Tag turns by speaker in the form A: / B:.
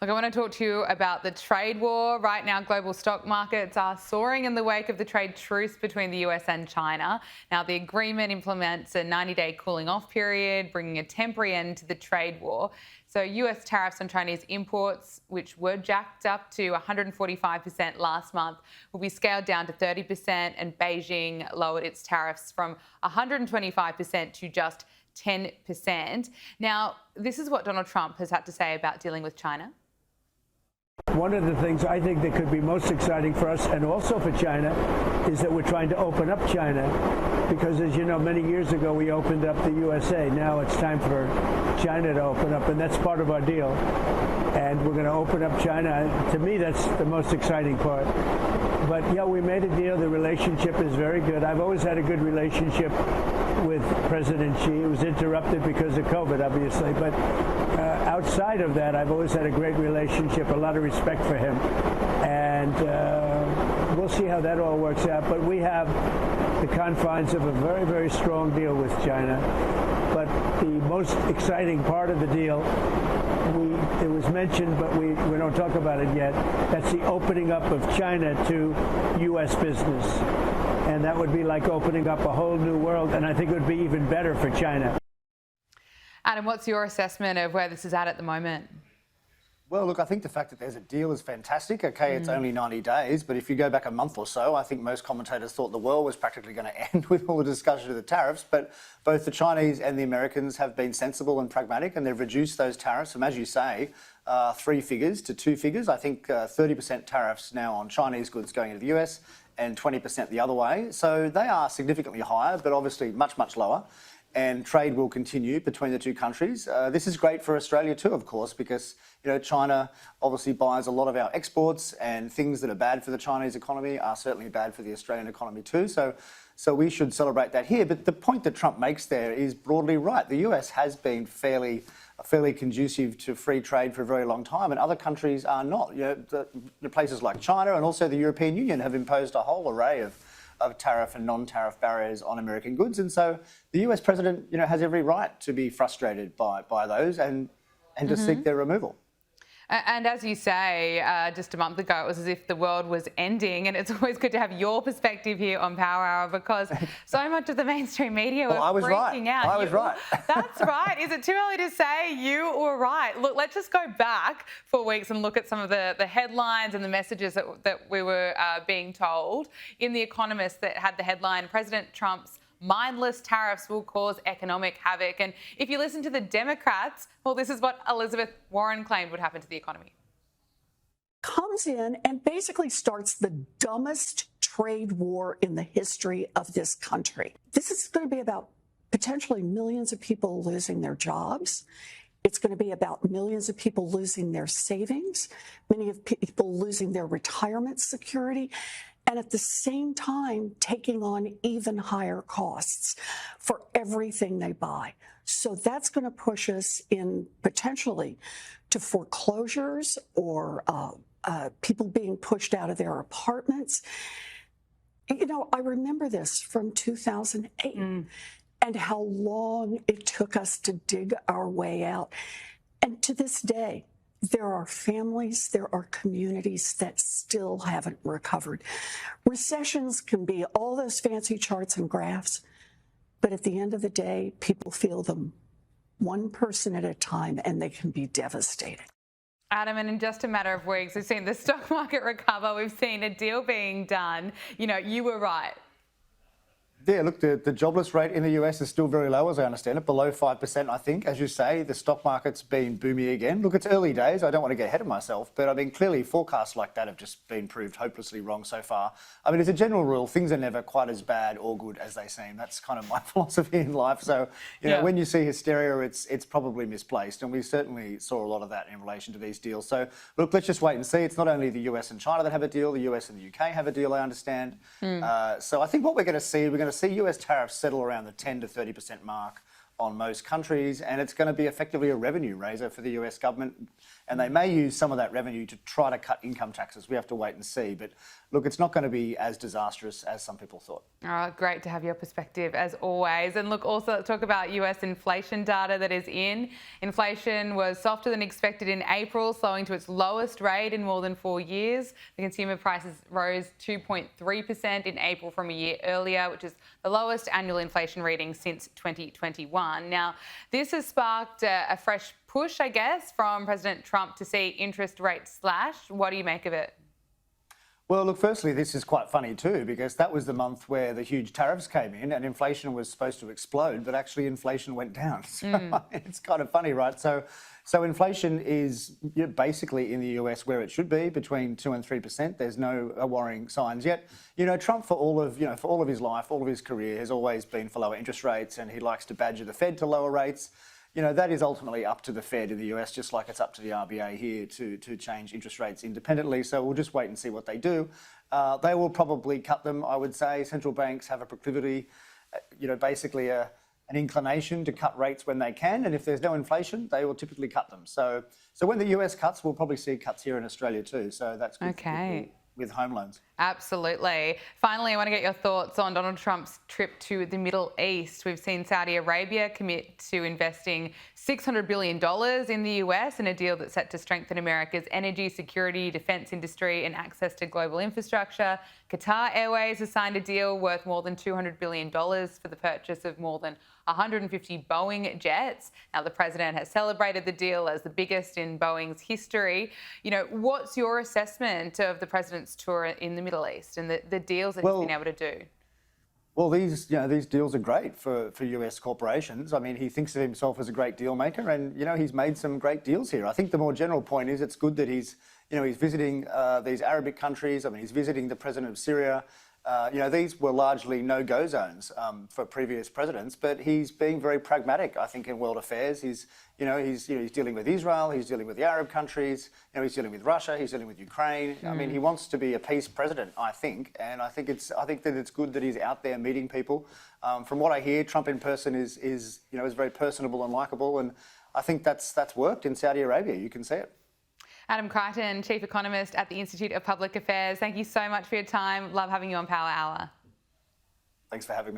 A: Look, I want to talk to you about the trade war. Right now, global stock markets are soaring in the wake of the trade truce between the US and China. Now, the agreement implements a 90-day cooling off period, bringing a temporary end to the trade war. So US tariffs on Chinese imports, which were jacked up to 145% last month, will be scaled down to 30%, and Beijing lowered its tariffs from 125% to just 10%. Now, this is what Donald Trump has had to say about dealing with China.
B: One of the things I think that could be most exciting for us and also for China is that we're trying to open up China because, as you know, many years ago we opened up the USA. Now it's time for China to open up, and that's part of our deal. And we're going to open up China. To me, that's the most exciting part. But, yeah, we made a deal. The relationship is very good. I've always had a good relationship with President Xi. It was interrupted because of COVID, obviously. But outside of that, I've always had a great relationship, a lot of respect for him. And we'll see how that all works out. But we have the confines of a very, very strong deal with China. But the most exciting part of the deal, it was mentioned, but we don't talk about it yet. That's the opening up of China to U.S. business. And that would be like opening up a whole new world. And I think it would be even better for China.
A: Adam, what's your assessment of where this is at the moment?
C: Well, look, I think the fact that there's a deal is fantastic. OK, it's only 90 days, but if you go back a month or so, I think most commentators thought the world was practically going to end with all the discussion of the tariffs. But both the Chinese and the Americans have been sensible and pragmatic, and they've reduced those tariffs from, as you say, 3 figures to 2 figures. I think 30% tariffs now on Chinese goods going into the US and 20% the other way. So they are significantly higher, but obviously much, much lower. And trade will continue between the two countries. This is great for Australia too, of course, because China obviously buys a lot of our exports, and things that are bad for the Chinese economy are certainly bad for the Australian economy too. So we should celebrate that here. But the point that Trump makes there is broadly right. The US has been fairly conducive to free trade for a very long time, and other countries are not. The places like China and also the European Union have imposed a whole array of tariff and non-tariff barriers on American goods. And so the US president, has every right to be frustrated by those and to seek their removal.
A: And as you say, just a month ago, it was as if the world was ending. And it's always good to have your perspective here on Power Hour, because so much of the mainstream media were freaking out.
C: I was right.
A: That's right. Is it too early to say you were right? Look, let's just go back 4 weeks and look at some of the headlines and the messages that we were being told. In The Economist, that had the headline, President Trump's mindless tariffs will cause economic havoc. And if you listen to the Democrats, well, this is what Elizabeth Warren claimed would happen to the economy.
D: Comes in and basically starts the dumbest trade war in the history of this country. This is going to be about potentially millions of people losing their jobs. It's going to be about millions of people losing their savings, many of people losing their retirement security, and at the same time taking on even higher costs for everything they buy. So that's going to push us in potentially to foreclosures or people being pushed out of their apartments. I remember this from 2008 and how long it took us to dig our way out. And to this day, there are families, there are communities that still haven't recovered. Recessions can be all those fancy charts and graphs, but at the end of the day, people feel them one person at a time, and they can be devastating.
A: Adam, and in just a matter of weeks, we've seen the stock market recover. We've seen a deal being done. You were right.
C: Yeah, look, the jobless rate in the US is still very low, as I understand it, below 5%, I think. As you say, the stock market's been booming again. Look, it's early days. I don't want to get ahead of myself, but clearly forecasts like that have just been proved hopelessly wrong so far. As a general rule, things are never quite as bad or good as they seem. That's kind of my philosophy in life. So, when you see hysteria, it's probably misplaced. And we certainly saw a lot of that in relation to these deals. So, look, let's just wait and see. It's not only the US and China that have a deal. The US and the UK have a deal, I understand. So I think what we're going to see, we're going to see US tariffs settle around the 10 to 30% mark on most countries, and it's going to be effectively a revenue raiser for the US government. And they may use some of that revenue to try to cut income taxes. We have to wait and see. But look, it's not going to be as disastrous as some people thought.
A: Oh, great to have your perspective as always. And look, also talk about US inflation data that is in. Inflation was softer than expected in April, slowing to its lowest rate in more than 4 years. The consumer prices rose 2.3% in April from a year earlier, which is the lowest annual inflation reading since 2021. Now, this has sparked a fresh push, I guess, from President Trump to see interest rates slashed. What do you make of it?
C: Well, look, firstly, this is quite funny too, because that was the month where the huge tariffs came in and inflation was supposed to explode, but actually inflation went down. So it's kind of funny, right? So inflation is basically in the US where it should be, between 2 and 3%. There's no worrying signs yet. Trump, for all of his life, all of his career, has always been for lower interest rates, and he likes to badger the Fed to lower rates. That is ultimately up to the Fed in the US, just like it's up to the RBA here to change interest rates independently. So we'll just wait and see what they do. They will probably cut them, I would say. Central banks have a proclivity, basically an inclination to cut rates when they can. And if there's no inflation, they will typically cut them. So when the US cuts, we'll probably see cuts here in Australia too. So that's good for people with home loans.
A: Absolutely. Finally, I want to get your thoughts on Donald Trump's trip to the Middle East. We've seen Saudi Arabia commit to investing $600 billion in the US in a deal that's set to strengthen America's energy security, defence industry and access to global infrastructure. Qatar Airways has signed a deal worth more than $200 billion for the purchase of more than 150 Boeing jets. Now, the president has celebrated the deal as the biggest in Boeing's history. What's your assessment of the president's tour in the Middle East and the deals that he's been able to do?
C: Well, these deals are great for US corporations. I mean, he thinks of himself as a great deal maker, and he's made some great deals here. I think the more general point is it's good that he's visiting these Arabic countries. I mean, he's visiting the president of Syria. These were largely no-go zones for previous presidents, but he's being very pragmatic, I think, in world affairs. He's dealing with Israel, he's dealing with the Arab countries, he's dealing with Russia, he's dealing with Ukraine. I mean, he wants to be a peace president, I think, and I think that it's good that he's out there meeting people. From what I hear, Trump in person is very personable and likable, and I think that's worked in Saudi Arabia. You can see it.
A: Adam Creighton, Chief Economist at the Institute of Public Affairs. Thank you so much for your time. Love having you on Power Hour.
C: Thanks for having me.